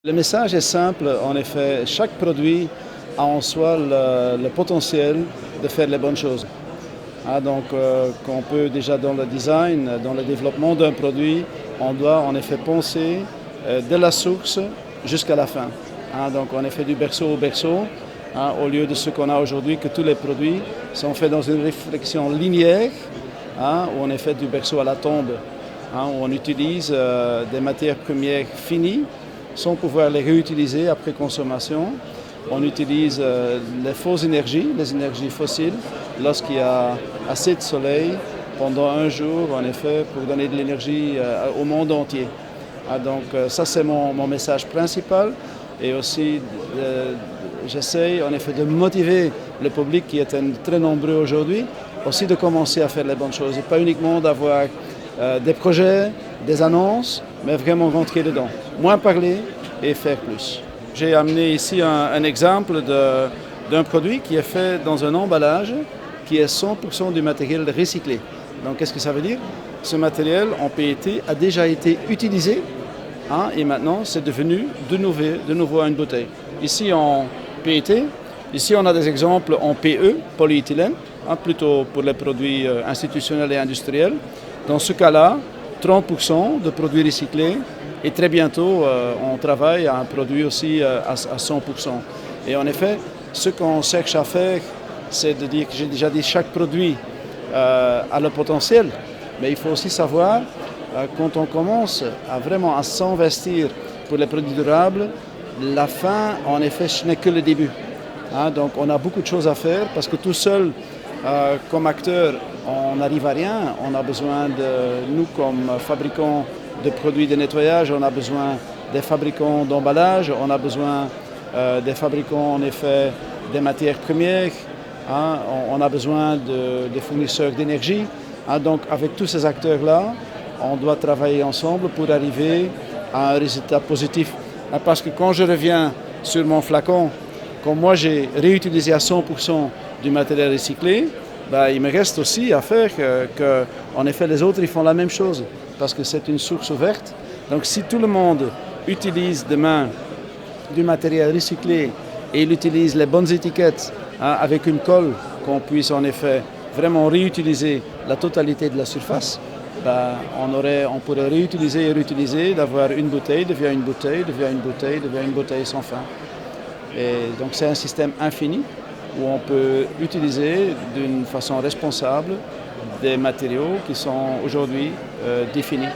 Le message est simple, en effet, chaque produit a en soi le potentiel de faire les bonnes choses. Donc qu'on peut déjà dans le design, dans le développement d'un produit, on doit en effet penser de la source jusqu'à la fin. Donc en effet du berceau au berceau, au lieu de ce qu'on a aujourd'hui, que tous les produits sont faits dans une réflexion linéaire, où on est fait du berceau à la tombe, où on utilise des matières premières finies, sans pouvoir les réutiliser après consommation. On utilise les fausses énergies, les énergies fossiles, lorsqu'il y a assez de soleil pendant un jour, en effet, pour donner de l'énergie au monde entier. Donc ça, c'est mon message principal. Et aussi, j'essaie en effet de motiver le public qui est très nombreux aujourd'hui, aussi de commencer à faire les bonnes choses. Et pas uniquement d'avoir des projets, des annonces, mais vraiment rentrer dedans. Moins parler et faire plus. J'ai amené ici un exemple d'un produit qui est fait dans un emballage qui est 100% du matériel recyclé. Donc qu'est-ce que ça veut dire? Ce matériel en PET a déjà été utilisé et maintenant c'est devenu de nouveau une bouteille. Ici en PET, ici on a des exemples en PE, polyéthylène, plutôt pour les produits institutionnels et industriels. Dans ce cas-là, 30% de produits recyclés et très bientôt on travaille à un produit aussi à 100%. Et en effet, ce qu'on cherche à faire, c'est de dire que j'ai déjà dit chaque produit a le potentiel, mais il faut aussi savoir quand on commence vraiment à s'investir pour les produits durables, la fin en effet ce n'est que le début. Donc on a beaucoup de choses à faire parce que tout seul comme acteur on n'arrive à rien. On a besoin de nous comme fabricants de produits de nettoyage, on a besoin des fabricants d'emballage, on a besoin des fabricants en effet des matières premières, on a besoin des fournisseurs d'énergie. Donc avec tous ces acteurs-là, on doit travailler ensemble pour arriver à un résultat positif. Parce que quand je reviens sur mon flacon, comme moi j'ai réutilisé à 100% du matériel recyclé, il me reste aussi à faire que, en effet, les autres ils font la même chose, parce que c'est une source ouverte. Donc si tout le monde utilise demain du matériel recyclé et il utilise les bonnes étiquettes avec une colle, qu'on puisse en effet vraiment réutiliser la totalité de la surface, on pourrait réutiliser et réutiliser, d'avoir une bouteille devient une bouteille, devient une bouteille, devient une bouteille sans fin. Et donc c'est un système infini où on peut utiliser d'une façon responsable des matériaux qui sont aujourd'hui définis.